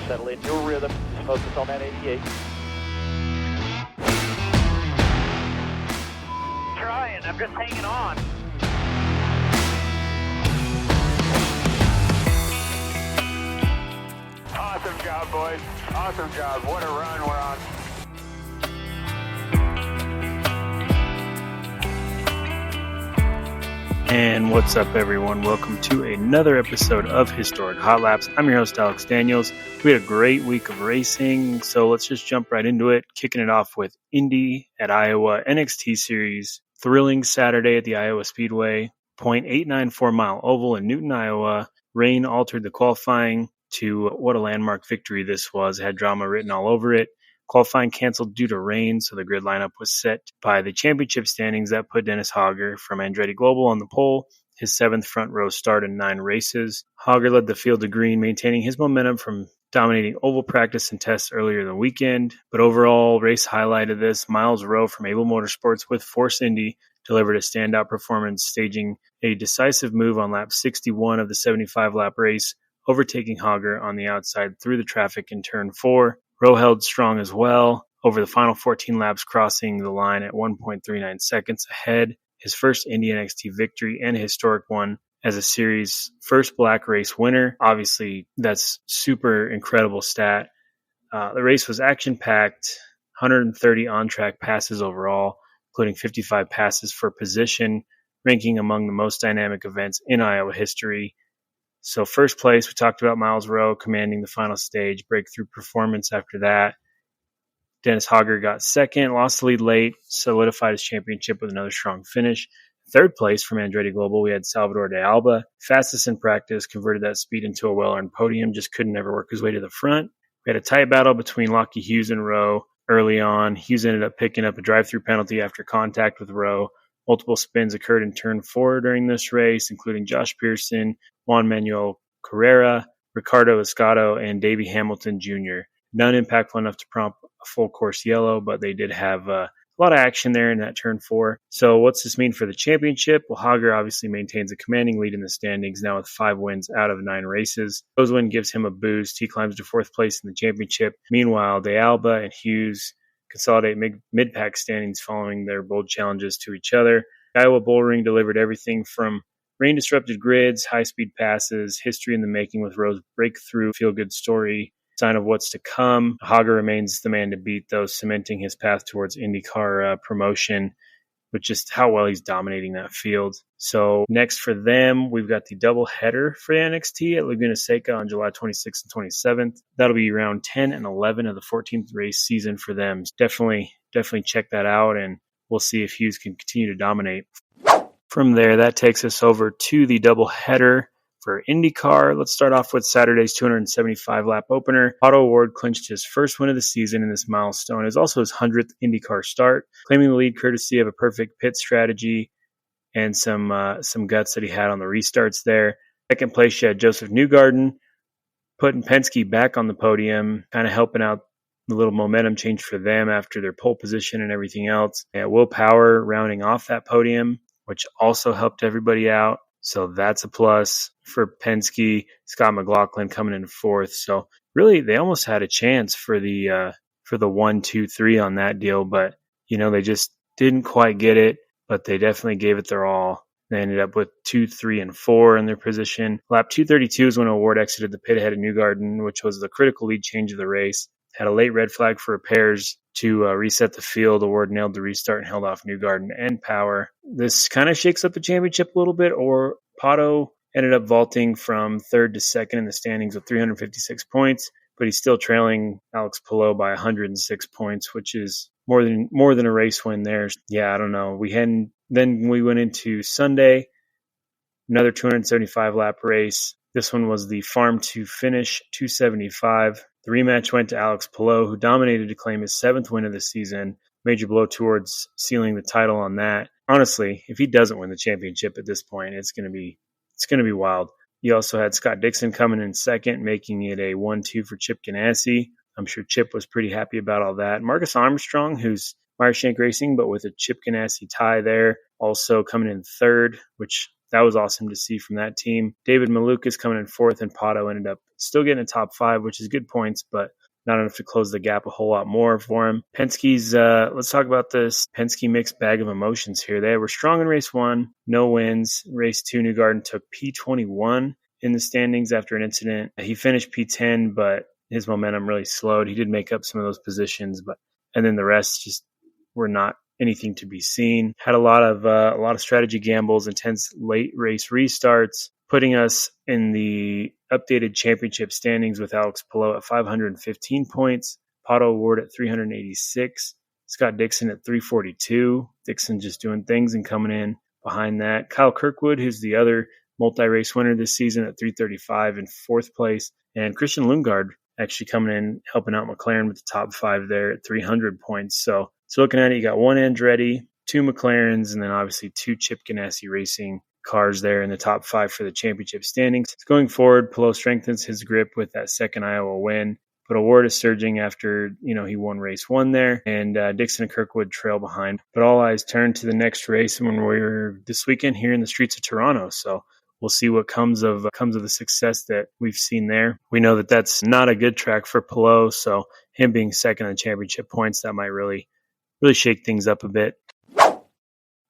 Settle into a rhythm. Focus on that 88. Trying, I'm just hanging on. Awesome job, boys. Awesome job. What a run we're on. And what's up, everyone? Welcome to another episode of Historic Hot Laps. I'm your host, Alex Daniels. We had a great week of racing, so let's just jump right into it, kicking it off with Indy at Iowa, NXT Series, thrilling Saturday at the Iowa Speedway, .894 mile oval in Newton, Iowa. Rain altered the qualifying to what a landmark victory this was. It had drama written all over it. Qualifying canceled due to rain, so the grid lineup was set by the championship standings that put Dennis Hogger from Andretti Global on the pole, his seventh front row start in 9 races. Hogger led the field to green, maintaining his momentum from dominating oval practice and tests earlier in the weekend. But overall, race highlight of this, Miles Rowe from Able Motorsports with Force Indy delivered a standout performance, staging a decisive move on lap 61 of the 75-lap race, overtaking Hogger on the outside through the traffic in turn 4. Rowe held strong as well over the final 14 laps, crossing the line at 1.39 seconds ahead. His first Indy NXT victory and a historic one as a series first black race winner. Obviously, that's super incredible stat. The race was action-packed, 130 on-track passes overall, including 55 passes for position, ranking among the most dynamic events in Iowa history. So first place, we talked about Miles Rowe commanding the final stage, breakthrough performance after that. Dennis Hogger got second, lost the lead late, solidified his championship with another strong finish. Third place from Andretti Global, we had Salvador de Alba, fastest in practice, converted that speed into a well-earned podium, just couldn't ever work his way to the front. We had a tight battle between Lockie Hughes and Rowe early on. Hughes ended up picking up a drive-through penalty after contact with Rowe. Multiple spins occurred in turn 4 during this race, including Josh Pearson, Juan Manuel Carrera, Ricardo Escato, and Davey Hamilton Jr. None impactful enough to prompt a full course yellow, but they did have a lot of action there in that turn 4. So what's this mean for the championship? Well, Hogger obviously maintains a commanding lead in the standings now with 5 wins out of 9 races. Those win gives him a boost. He climbs to 4th place in the championship. Meanwhile, de Alba and Hughes consolidate mid-pack standings following their bold challenges to each other. Iowa bullring delivered everything from rain-disrupted grids, high-speed passes, history in the making with Rowe's breakthrough feel-good story, sign of what's to come. Hogger remains the man to beat, though, cementing his path towards IndyCar promotion with just how well he's dominating that field. So next for them, we've got the doubleheader for NXT at Laguna Seca on July 26th and 27th. That'll be round 10 and 11 of the 14th race season for them. Definitely check that out, and we'll see if Hughes can continue to dominate. From there, that takes us over to the doubleheader for IndyCar. Let's start off with Saturday's 275-lap opener. Otto Ward clinched his first win of the season in this milestone. It is also his 100th IndyCar start, claiming the lead courtesy of a perfect pit strategy and some guts that he had on the restarts there. Second place, you had Joseph Newgarden, putting Penske back on the podium, kind of helping out the little momentum change for them after their pole position and everything else. And Will Power rounding off that podium, which also helped everybody out. So that's a plus for Penske. Scott McLaughlin coming in 4th. So really, they almost had a chance for the 1, 2, 3 on that deal, but they just didn't quite get it. But they definitely gave it their all. They ended up with 2, 3, and 4 in their position. Lap 232 is when Award exited the pit ahead of Newgarden, which was the critical lead change of the race. Had a late red flag for repairs to reset the field. Award nailed the restart and held off Newgarden and Power. This kind of shakes up the championship a little bit, or Pato ended up vaulting from 3rd to 2nd in the standings with 356 points, but he's still trailing Alex Palou by 106 points, which is more than a race win there. Yeah, I don't know. Then we went into Sunday, another 275-lap race. This one was the farm to finish 275. The rematch went to Alex Palou, who dominated to claim his 7th win of the season. Major blow towards sealing the title on that. Honestly, if he doesn't win the championship at this point, it's going to be wild. You also had Scott Dixon coming in 2nd, making it a 1-2 for Chip Ganassi. I'm sure Chip was pretty happy about all that. Marcus Armstrong, who's Meyershank Racing, but with a Chip Ganassi tie there, also coming in 3rd, which that was awesome to see from that team. David Malukas coming in fourth, and Pato ended up still getting a top 5, which is good points, but not enough to close the gap a whole lot more for him. Penske's, let's talk about this Penske mixed bag of emotions here. They were strong in race 1, no wins. Race 2, Newgarden took P21 in the standings after an incident. He finished P10, but his momentum really slowed. He did make up some of those positions, and then the rest just were not anything to be seen. Had a lot of strategy gambles, intense late race restarts, putting us in the updated championship standings with Alex Palou at 515 points, Pato Ward at 386, Scott Dixon at 342. Dixon just doing things and coming in behind that. Kyle Kirkwood, who's the other multi-race winner this season, at 335 in fourth place, and Christian Lundgaard actually coming in, helping out McLaren with the top 5 there at 300 points. So looking at it, you got one Andretti, 2 McLarens, and then obviously 2 Chip Ganassi Racing cars there in the top 5 for the championship standings. So going forward, Palou strengthens his grip with that second Iowa win, but Award is surging after, he won race 1 there, and Dixon and Kirkwood trail behind. But all eyes turn to the next race when we're this weekend here in the streets of Toronto. So we'll see what comes of the success that we've seen there. We know that that's not a good track for Palou, so him being second in championship points, that might really shake things up a bit.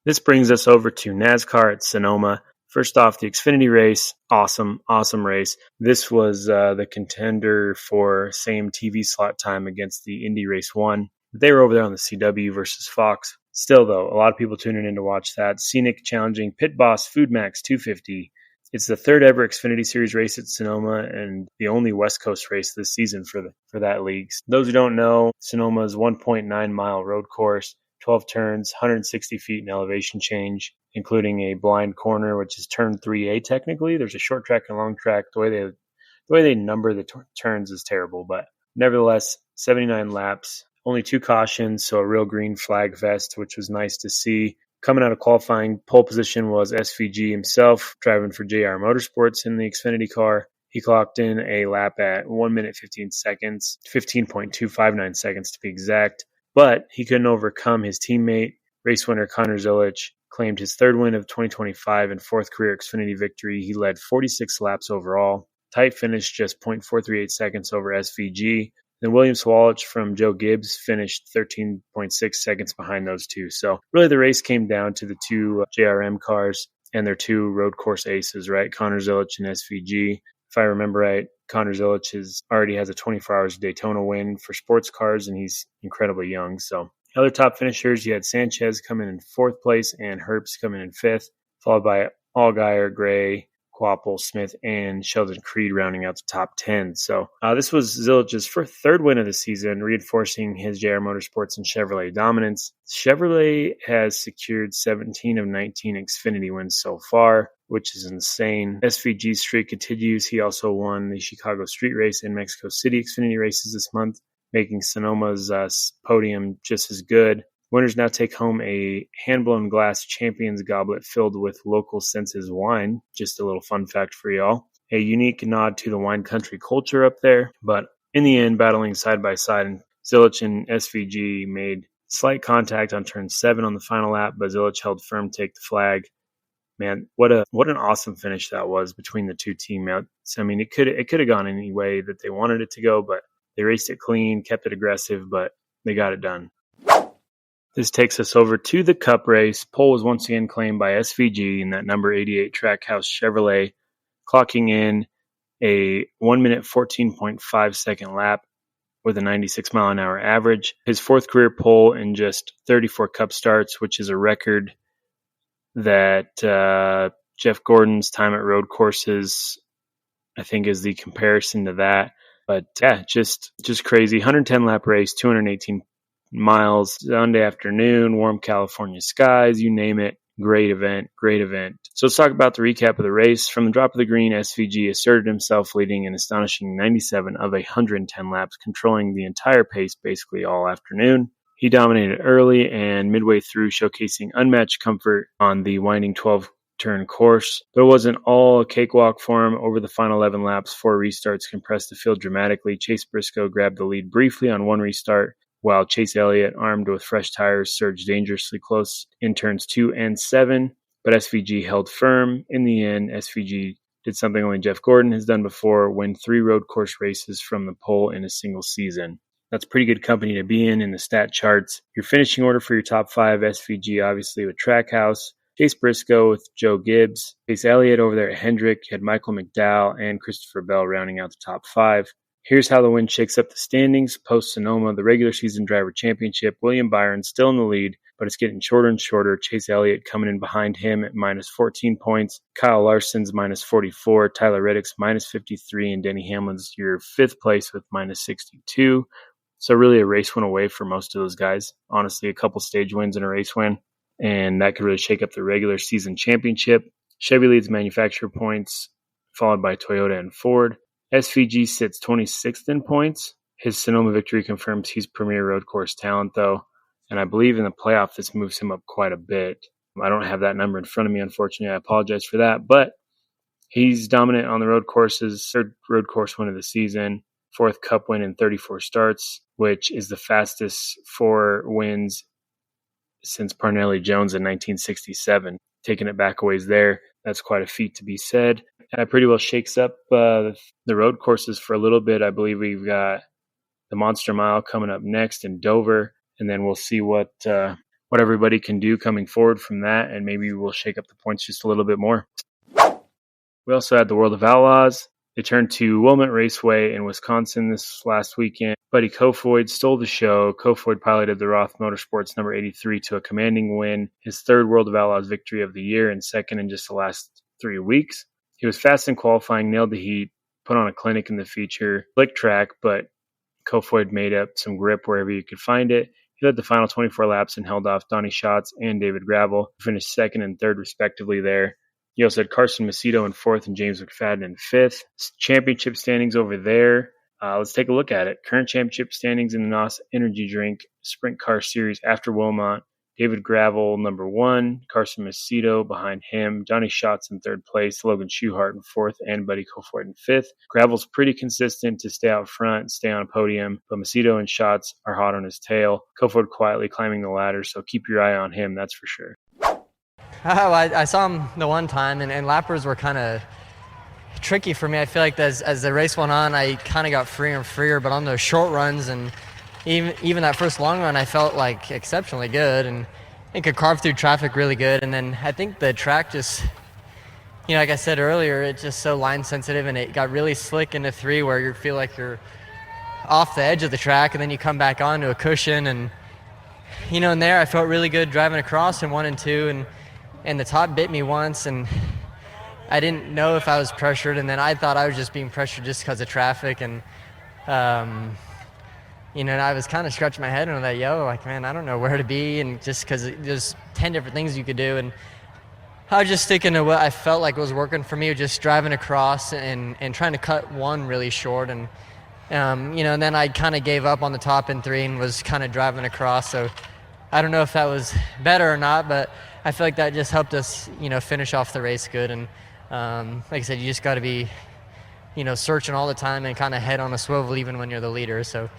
This brings us over to NASCAR at Sonoma. First off, the Xfinity race, awesome race. This was the contender for same TV slot time against the Indy race 1. They were over there on the CW versus Fox. Still, though, a lot of people tuning in to watch that. Scenic challenging Pit Boss Food Max 250. It's the third ever Xfinity Series race at Sonoma and the only West Coast race this season for that league. Those who don't know, Sonoma's 1.9-mile road course, 12 turns, 160 feet in elevation change, including a blind corner, which is turn 3A technically. There's a short track and long track. The way they number the turns is terrible, but nevertheless, 79 laps, only 2 cautions, so a real green flag fest, which was nice to see. Coming out of qualifying, pole position was SVG himself, driving for JR Motorsports in the Xfinity car. He clocked in a lap at 1 minute 15 seconds, 15.259 seconds to be exact, but he couldn't overcome his teammate. Race winner Connor Zilic claimed his third win of 2025 and fourth career Xfinity victory. He led 46 laps overall. Tight finish, just 0.438 seconds over SVG. Then William Sawalich from Joe Gibbs finished 13.6 seconds behind those two. So really the race came down to the 2 JRM cars and their 2 road course aces, right? Connor Zilic and SVG. If I remember right, Connor Zilic already has a 24 Hours of Daytona win for sports cars, and he's incredibly young. So other top finishers, you had Sanchez coming in 4th place and Herbst coming in 5th, followed by Allgaier, Gray, Quapple, Smith, and Sheldon Creed rounding out the top 10. So this was Zilic's third win of the season, reinforcing his JR Motorsports and Chevrolet dominance. Chevrolet has secured 17 of 19 Xfinity wins so far, which is insane. SVG's streak continues. He also won the Chicago Street Race and Mexico City Xfinity races this month, making Sonoma's podium just as good. Winners now take home a hand-blown glass Champions Goblet filled with local senses wine. Just a little fun fact for y'all. A unique nod to the wine country culture up there. But in the end, battling side by side, Zilic and SVG made slight contact on turn 7 on the final lap, but Zilic held firm to take the flag. Man, what an awesome finish that was between the 2 teammates. I mean, it could have gone any way that they wanted it to go, but they raced it clean, kept it aggressive, but they got it done. This takes us over to the Cup race. Pole was once again claimed by SVG in that number 88 Trackhouse Chevrolet, clocking in a 1 minute 14.5 second lap with a 96 mile an hour average. His 4th career pole in just 34 Cup starts, which is a record that Jeff Gordon's time at road courses, I think, is the comparison to that. But yeah, just crazy. 110 lap race, 218 miles, Sunday afternoon, warm California skies, you name it. Great event. So let's talk about the recap of the race. From the drop of the green, SVG asserted himself, leading an astonishing 97 of 110 laps, controlling the entire pace basically all afternoon. He dominated early and midway through, showcasing unmatched comfort on the winding 12-turn course. But it wasn't all a cakewalk for him. Over the final 11 laps, 4 restarts compressed the field dramatically. Chase Briscoe grabbed the lead briefly on 1 restart, while Chase Elliott, armed with fresh tires, surged dangerously close in turns 2 and 7. but SVG held firm. In the end, SVG did something only Jeff Gordon has done before, win 3 road course races from the pole in a single season. That's pretty good company to be in the stat charts. Your finishing order for your top 5, SVG obviously with Trackhouse, Chase Briscoe with Joe Gibbs, Chase Elliott over there at Hendrick, had Michael McDowell and Christopher Bell rounding out the top 5. Here's how the win shakes up the standings. Post Sonoma, the regular season driver championship, William Byron still in the lead, but it's getting shorter and shorter. Chase Elliott coming in behind him at minus 14 points. Kyle Larson's minus 44. Tyler Reddick's minus 53. And Denny Hamlin's your 5th place with minus 62. So really a race win away for most of those guys. Honestly, a couple stage wins and a race win. And that could really shake up the regular season championship. Chevy leads manufacturer points, followed by Toyota and Ford. SVG sits 26th in points. His Sonoma victory confirms he's premier road course talent, though. And I believe in the playoff, this moves him up quite a bit. I don't have that number in front of me, unfortunately. I apologize for that. But he's dominant on the road courses. 3rd road course win of the season. 4th Cup win in 34 starts, which is the fastest 4 wins since Parnelli Jones in 1967. Taking it back a ways there. That's quite a feat to be said. That pretty well shakes up the road courses for a little bit. I believe we've got the Monster Mile coming up next in Dover, and then we'll see what everybody can do coming forward from that, and maybe we'll shake up the points just a little bit more. We also had the World of Outlaws. They turned to Wilmot Raceway in Wisconsin this last weekend. Buddy Kofoid stole the show. Kofoid piloted the Roth Motorsports number 83 to a commanding win, his 3rd World of Outlaws victory of the year and 2nd in just the last 3 weeks. He was fast in qualifying, nailed the heat, put on a clinic in the feature, slick track, but Kofoid made up some grip wherever you could find it. He led the final 24 laps and held off Donnie Schatz and David Gravel, who finished 2nd and 3rd respectively there. You also had Carson Macedo in 4th and James McFadden in 5th. Championship standings over there. Let's take a look at it. Current championship standings in the NOS Energy Drink Sprint Car Series after Wilmot. David Gravel, number 1. Carson Macedo behind him. Donnie Schatz in 3rd place. Logan Schuchart in 4th and Buddy Kofoid in 5th. Gravel's pretty consistent to stay out front and stay on a podium, but Macedo and Schatz are hot on his tail. Kofoid quietly climbing the ladder, so keep your eye on him, that's for sure. Oh, I saw him the one time, and lappers were kind of tricky for me. I feel like as the race went on, I kind of got freer and freer, but on those short runs and even that first long run, I felt like exceptionally good and could carve through traffic really good. And then I think the track just, like I said earlier, it's just so line sensitive, and it got really slick into 3 where you feel like you're off the edge of the track, and then you come back onto a cushion. And, in there I felt really good driving across in 1 and 2, and the top bit me once, and I didn't know if I was pressured, and then I thought I was just being pressured just because of traffic. And and I was kind of scratching my head and I thought, man, I don't know where to be, and just because there's 10 different things you could do. And I was just sticking to what I felt like was working for me, just driving across and trying to cut 1 really short. And, and then I kind of gave up on the top in 3 and was kind of driving across. So I don't know if that was better or not, but I feel like that just helped us, finish off the race good. And like I said, you just got to be, searching all the time and kind of head on a swivel even when you're the leader. So.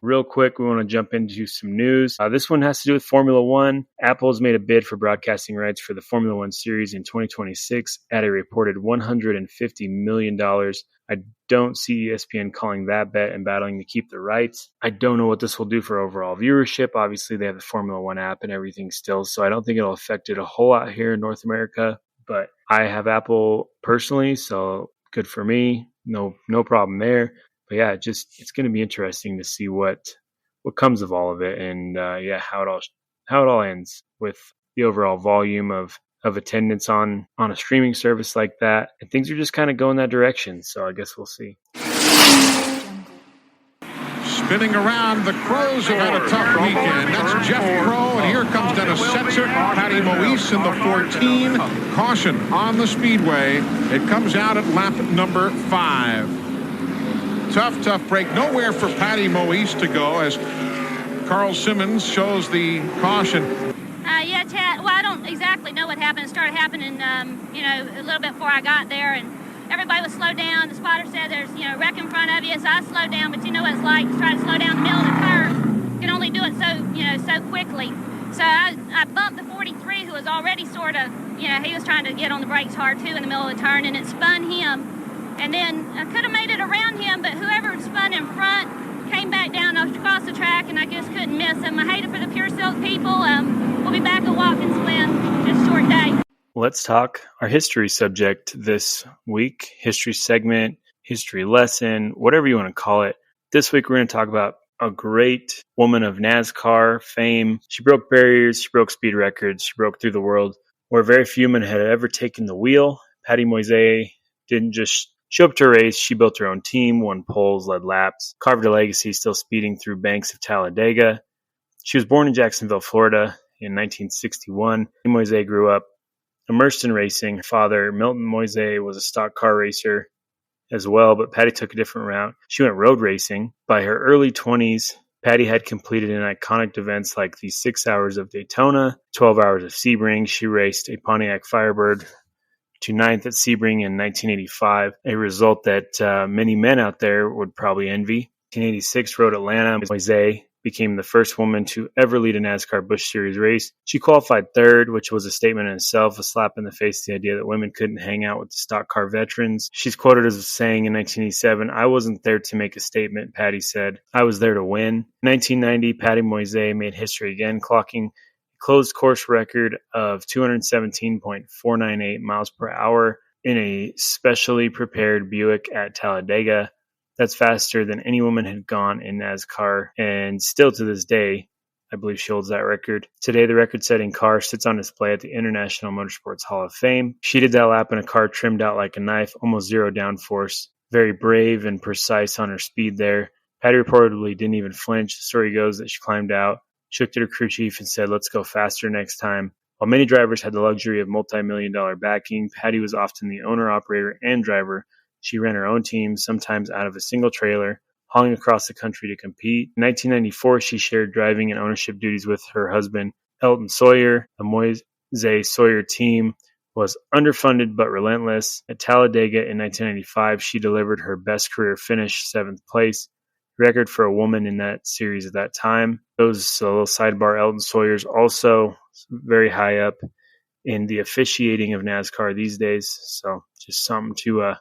Real quick, we want to jump into some news. This one has to do with Formula One. Apple has made a bid for broadcasting rights for the Formula One series in 2026 at a reported $150 million. I don't see ESPN calling that bet and battling to keep the rights. I don't know what this will do for overall viewership. Obviously, they have the Formula One app and everything still, so I don't think it'll affect it a whole lot here in North America. But I have Apple personally, so good for me. No problem there. But yeah, it's going to be interesting to see what comes of all of it, and how it all ends with the overall volume of attendance on a streaming service like that. And things are just kind of going that direction. So I guess we'll see. Spinning around, the Crows have had a tough weekend. That's Jeff Crow, and here comes Dennis Setzer, Patty Moise in the 14. Caution on the speedway. It comes out at lap number 5. Tough break. Nowhere for Patty Moise to go as Carl Simmons shows the caution. Yeah, Chad. Well, I don't exactly know what happened. It started happening, a little bit before I got there, and everybody was slowed down. The spotter said there's, a wreck in front of you, so I slowed down. But you know what it's like to try to slow down the middle of the curve. You can only do it so quickly. So I bumped the 43, who was already sort of, he was trying to get on the brakes hard too in the middle of the turn, and it spun him. And then I could have made it around him, but whoever spun in front came back down across the track, and I just couldn't miss him. I hate it for the Pure Silk people. We'll be back at Watkins Glen, just a short day. Let's talk our history subject this week, history segment, history lesson, whatever you want to call it. This week, we're going to talk about a great woman of NASCAR fame. She broke barriers, she broke speed records, she broke through the world where very few men had ever taken the wheel. Patty Moise didn't just show up to a race. She built her own team, won poles, led laps, carved a legacy, still speeding through banks of Talladega. She was born in Jacksonville, Florida in 1961. Patty Moise grew up immersed in racing. Her father, Milton Moise, was a stock car racer as well, but Patty took a different route. She went road racing. By her early 20s, Patty had completed in iconic events like the 6 hours of Daytona, 12 hours of Sebring. She raced a Pontiac Firebird to 9th at Sebring in 1985, a result that many men out there would probably envy. 1986 Road Atlanta, Moise became the first woman to ever lead a NASCAR Busch Series race. She qualified third, which was a statement in itself, a slap in the face to the idea that women couldn't hang out with the stock car veterans. She's quoted as saying in 1987, "I wasn't there to make a statement," Patty said. "I was there to win." In 1990, Patty Moise made history again, clocking a closed course record of 217.498 miles per hour in a specially prepared Buick at Talladega. That's faster than any woman had gone in NASCAR, and still to this day, I believe she holds that record. Today, the record-setting car sits on display at the International Motorsports Hall of Fame. She did that lap in a car trimmed out like a knife, almost zero downforce. Very brave and precise on her speed there. Patty reportedly didn't even flinch. The story goes that she climbed out, shook to her crew chief, and said, "Let's go faster next time." While many drivers had the luxury of multi-million-dollar backing, Patty was often the owner, operator, and driver. She ran her own team, sometimes out of a single trailer, hauling across the country to compete. In 1994, she shared driving and ownership duties with her husband, Elton Sawyer. The Moise-Sawyer team was underfunded but relentless. At Talladega in 1995, she delivered her best career finish, 7th place, record for a woman in that series at that time. Those a little sidebar, Elton Sawyer's also very high up in the officiating of NASCAR these days. So just something to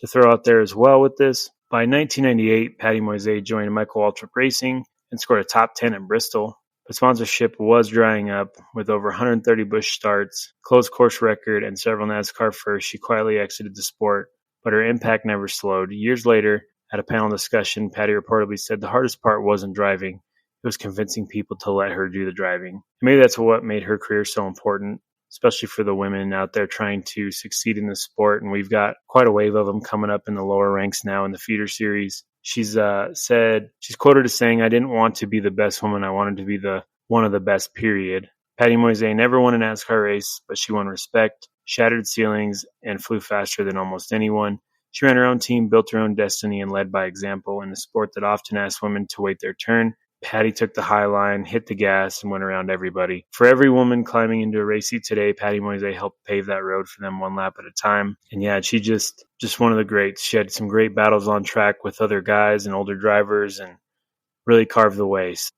throw out there as well with this. By 1998, Patty Moise joined Michael Waltrip Racing and scored a top 10 at Bristol. But sponsorship was drying up. With over 130 Busch starts, closed course record, and several NASCAR firsts, she quietly exited the sport, but her impact never slowed. Years later, at a panel discussion, Patty reportedly said the hardest part wasn't driving. It was convincing people to let her do the driving. And maybe that's what made her career so important, especially for the women out there trying to succeed in the sport. And we've got quite a wave of them coming up in the lower ranks now in the feeder series. She's quoted as saying, "I didn't want to be the best woman. I wanted to be one of the best, period." Patty Moise never won a NASCAR race, but she won respect, shattered ceilings, and flew faster than almost anyone. She ran her own team, built her own destiny, and led by example in a sport that often asks women to wait their turn. Patty took the high line, hit the gas, and went around everybody. For every woman climbing into a race seat today, Patty Moise helped pave that road for them one lap at a time. And yeah, she just one of the greats. She had some great battles on track with other guys and older drivers and really carved the way. So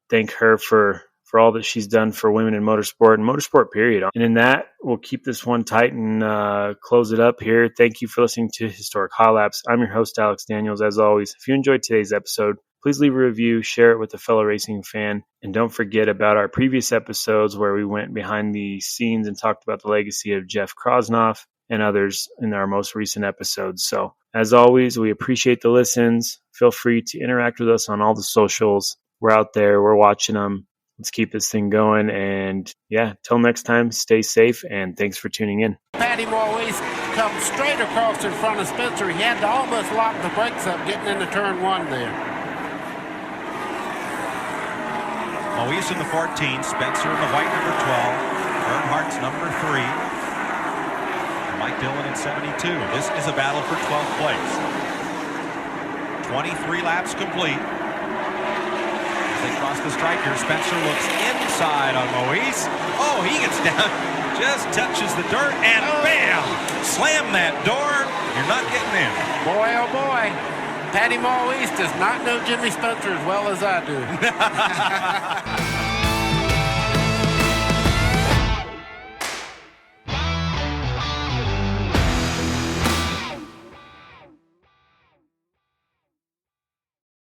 thank her for all that she's done for women in motorsport and motorsport, period. And in that, we'll keep this one tight and close it up here. Thank you for listening to Historic Hot Laps. I'm your host, Alex Daniels. As always, if you enjoyed today's episode, please leave a review, share it with a fellow racing fan, and don't forget about our previous episodes where we went behind the scenes and talked about the legacy of Jeff Krosnoff and others in our most recent episodes. So, as always, we appreciate the listens. Feel free to interact with us on all the socials. We're out there. We're watching them. Let's keep this thing going. And yeah, till next time, stay safe, and thanks for tuning in. Patty Moise comes straight across in front of Spencer. He had to almost lock the brakes up getting into turn one there. Moise in the 14, Spencer in the white number 12, Earnhardt's number 3, Mike Dillon in 72. This is a battle for 12th place. 23 laps complete. As they cross the striker, Spencer looks inside on Moise. Oh, he gets down, just touches the dirt, and bam! Slam that door. You're not getting in. Boy, oh boy. Patty Moise does not know Jimmy Spencer as well as I do.